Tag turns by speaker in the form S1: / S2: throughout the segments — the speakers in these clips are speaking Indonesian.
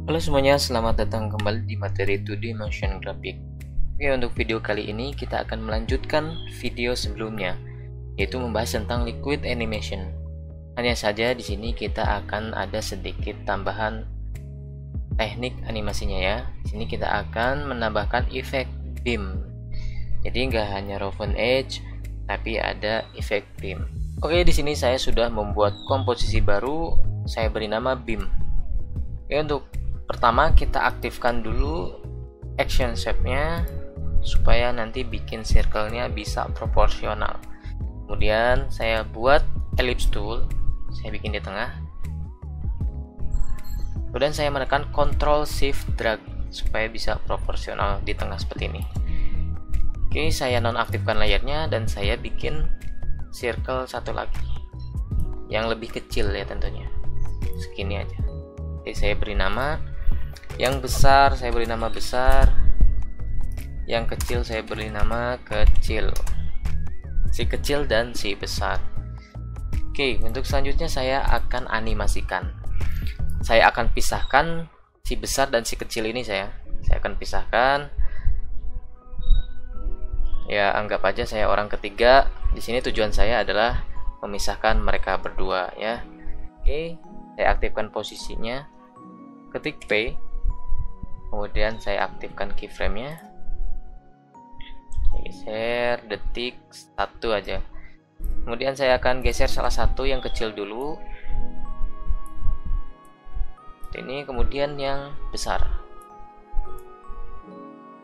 S1: Halo semuanya, selamat datang kembali di materi 2D Motion Graphic. Oke, untuk video kali ini kita akan melanjutkan video sebelumnya, yaitu membahas tentang liquid animation. Hanya saja di sini kita akan ada sedikit tambahan teknik animasinya ya. Di sini kita akan menambahkan efek beam. Jadi nggak hanya roughen edge, tapi ada efek beam. Oke, di sini saya sudah membuat komposisi baru. Saya beri nama beam. Oke, untuk pertama kita aktifkan dulu action shape-nya supaya nanti bikin circle-nya bisa proporsional. Kemudian saya buat ellipse tool, saya bikin di tengah. Kemudian saya menekan Ctrl Shift Drag supaya bisa proporsional di tengah seperti ini. Oke, saya nonaktifkan layarnya dan saya bikin circle satu lagi yang lebih kecil ya tentunya, segini aja. Jadi saya beri nama, yang besar saya beri nama besar, yang kecil saya beri nama kecil, si kecil dan si besar. Oke, untuk selanjutnya saya akan animasikan. Saya akan pisahkan si besar dan si kecil ini, saya akan pisahkan. Ya, anggap aja saya orang ketiga. Di sini tujuan saya adalah memisahkan mereka berdua ya. Oke, saya aktifkan posisinya. Ketik P. Kemudian saya aktifkan keyframe-nya. Geser detik 1 aja. Kemudian saya akan geser salah satu yang kecil dulu. Ini kemudian yang besar.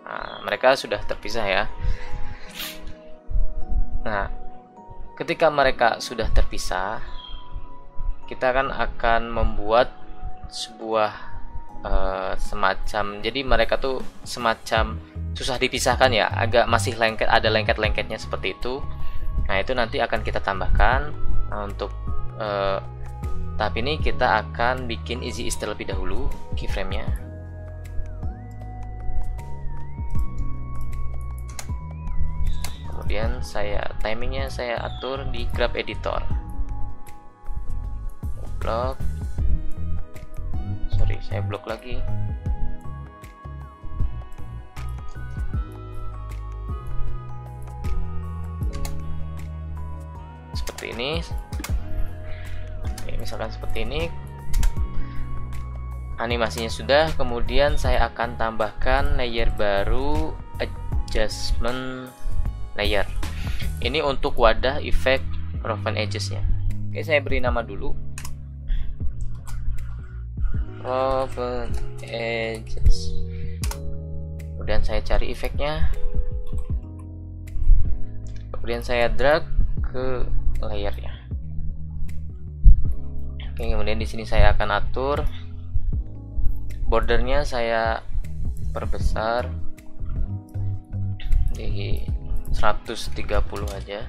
S1: Nah, mereka sudah terpisah ya. Nah, ketika mereka sudah terpisah, kita akan membuat sebuah semacam, jadi mereka tuh semacam susah dipisahkan ya, agak masih lengket, ada lengket-lengketnya seperti itu. Nah, itu nanti akan kita tambahkan. Nah, untuk tahap ini kita akan bikin easy ease terlebih dahulu keyframe-nya. Kemudian timingnya saya atur di graph editor. Blok. Sorry, saya blok lagi. Seperti ini. Oke, misalkan seperti ini. Animasinya sudah, kemudian saya akan tambahkan layer baru, adjustment layer. Ini untuk wadah efek roughen edges-nya. Oke, saya beri nama dulu. Roughen edges. Kemudian saya cari efeknya. Kemudian saya drag ke layernya. Oke, kemudian di sini saya akan atur bordernya, saya perbesar di 130 aja.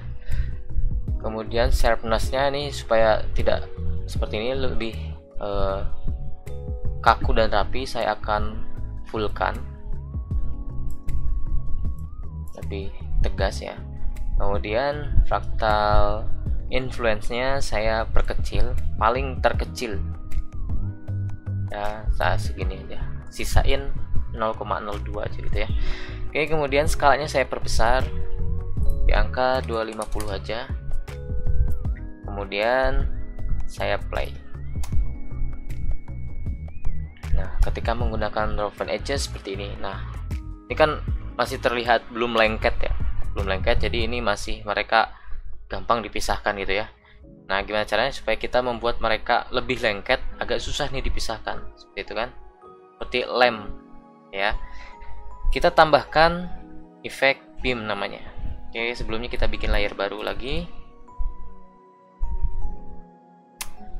S1: Kemudian sharpness-nya ini supaya tidak seperti ini, lebih kaku dan rapi, saya akan fullkan, lebih tegas ya. Kemudian fractal influence-nya saya perkecil, paling terkecil ya, saat segini aja, sisain 0,02 aja gitu ya. Oke, kemudian skalanya saya perbesar di angka 250 aja. Kemudian saya play. Nah, ketika menggunakan roughen edges seperti ini, nah ini kan masih terlihat belum lengket ya, belum lengket, jadi ini masih mereka gampang dipisahkan gitu ya. Nah, gimana caranya supaya kita membuat mereka lebih lengket? Agak susah nih dipisahkan, seperti itu kan, seperti lem ya. Kita tambahkan efek beam namanya. Oke, sebelumnya kita bikin layer baru lagi,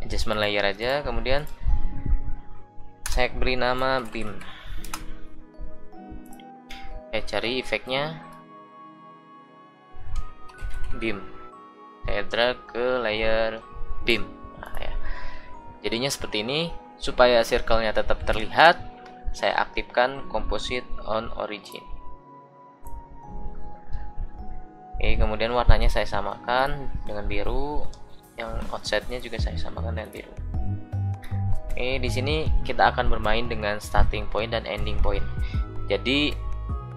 S1: adjustment layer aja. Kemudian saya beri nama beam. Saya cari efeknya beam, saya drag ke layer beam. Nah, ya. Jadinya seperti ini. Supaya circle-nya tetap terlihat, saya aktifkan composite on origin. Oke, kemudian warnanya saya samakan dengan biru, yang offsetnya juga saya samakan dengan biru. Oke, di sini kita akan bermain dengan starting point dan ending point. Jadi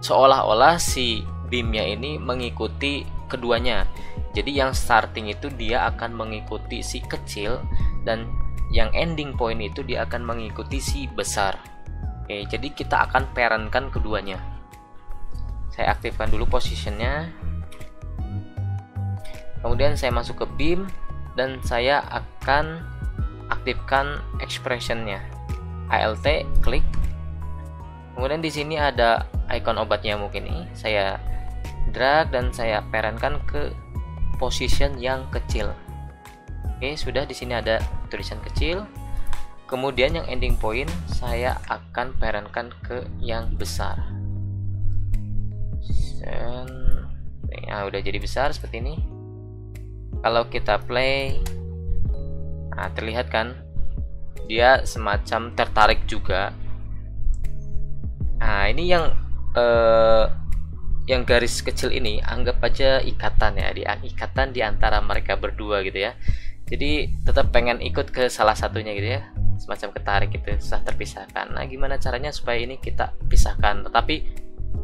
S1: seolah-olah si beamnya ini mengikuti keduanya. Jadi yang starting itu dia akan mengikuti si kecil, dan yang ending point itu dia akan mengikuti si besar. Oke, jadi kita akan parentkan keduanya. Saya aktifkan dulu positionnya. Kemudian saya masuk ke beam dan saya akan aktifkan expressionnya. ALT, klik. Kemudian di sini ada icon obatnya mungkin ini. Saya drag dan saya parentkan ke position yang kecil. Oke, sudah. Di sini ada tulisan kecil. Kemudian yang ending point saya akan parentkan ke yang besar. Nah, udah jadi besar seperti ini. Kalau kita play, nah terlihat kan dia semacam tertarik juga. Nah ini yang garis kecil ini anggap aja ikatan ya, ikatan di antara mereka berdua gitu ya. Jadi tetap pengen ikut ke salah satunya gitu ya, semacam ketarik gitu, susah terpisahkan. Nah gimana caranya supaya ini kita pisahkan tetapi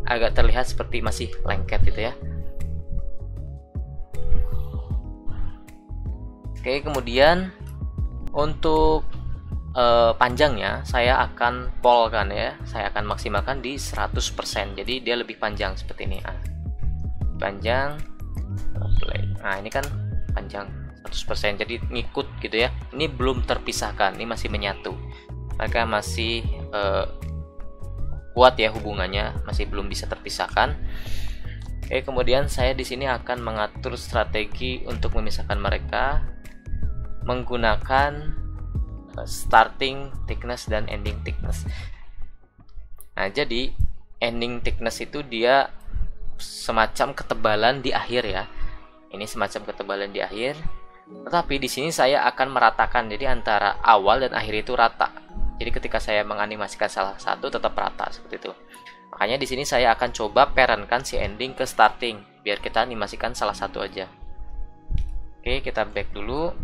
S1: agak terlihat seperti masih lengket gitu ya. Oke, kemudian untuk panjangnya saya akan polkan ya, saya akan maksimalkan di 100%, jadi dia lebih panjang seperti ini. Panjang, nah ini kan panjang 100%, jadi ngikut gitu ya. Ini belum terpisahkan, ini masih menyatu, mereka masih kuat ya hubungannya, masih belum bisa terpisahkan. Oke, kemudian saya di sini akan mengatur strategi untuk memisahkan mereka menggunakan starting thickness dan ending thickness. Nah, jadi ending thickness itu dia semacam ketebalan di akhir ya. Ini semacam ketebalan di akhir. Tetapi di sini saya akan meratakan, jadi antara awal dan akhir itu rata. Jadi ketika saya menganimasikan salah satu tetap rata seperti itu. Makanya di sini saya akan coba parentkan si ending ke starting biar kita animasikan salah satu aja. Oke, kita back dulu.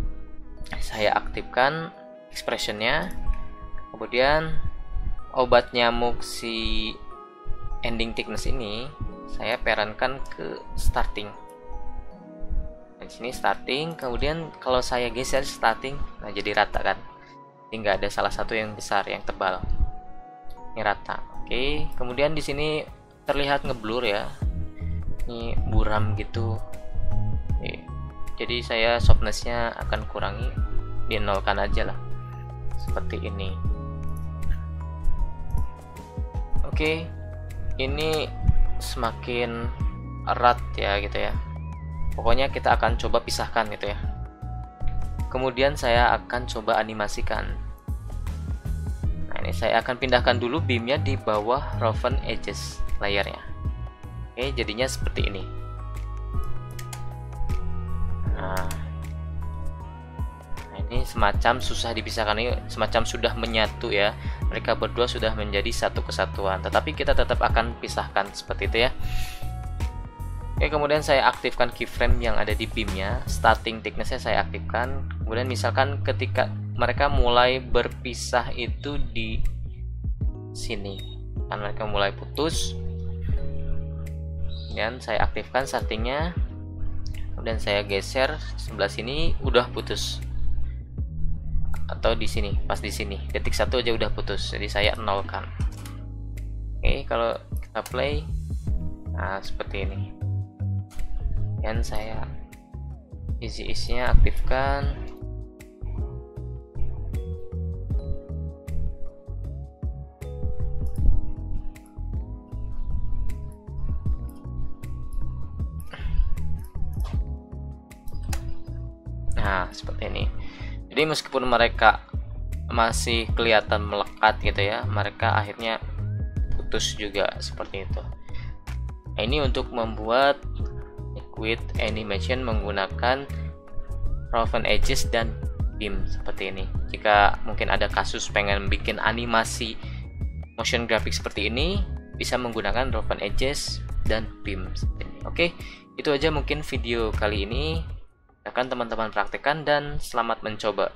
S1: Saya aktifkan expressionnya, kemudian obat nyamuk si ending thickness ini saya parentkan ke starting. Di sini starting, kemudian kalau saya geser starting, nah jadi rata kan, ini nggak ada salah satu yang besar yang tebal, ini rata. Oke, kemudian di sini terlihat ngeblur ya, ini buram gitu. Oke. Jadi saya softnessnya akan kurangi, dinolkan aja lah seperti ini. Oke, ini semakin erat ya gitu ya. Pokoknya kita akan coba pisahkan gitu ya. Kemudian saya akan coba animasikan. Nah ini saya akan pindahkan dulu beamnya di bawah roughen edges layarnya. Oke, jadinya seperti ini. Nah ini semacam susah dipisahkan, ini semacam sudah menyatu ya, mereka berdua sudah menjadi satu kesatuan, tetapi kita tetap akan pisahkan seperti itu ya. Oke, kemudian saya aktifkan keyframe yang ada di beamnya, starting thicknessnya saya aktifkan. Kemudian misalkan ketika mereka mulai berpisah itu di sini kan, mereka mulai putus, dan saya aktifkan startingnya. Kemudian saya geser sebelah sini, udah putus, atau di sini, pas di sini detik 1 aja udah putus, jadi saya nolkan. Oke, kalau kita play, nah seperti ini. Dan saya isi-isinya aktifkan. Nah seperti ini. Jadi meskipun mereka masih kelihatan melekat gitu ya, mereka akhirnya putus juga seperti itu. Nah, ini untuk membuat liquid animation menggunakan roughen edges dan beam seperti ini. Jika mungkin ada kasus pengen bikin animasi motion graphic seperti ini, bisa menggunakan roughen edges dan beam seperti ini. Oke, itu aja mungkin video kali ini. Akan teman-teman praktekkan dan selamat mencoba.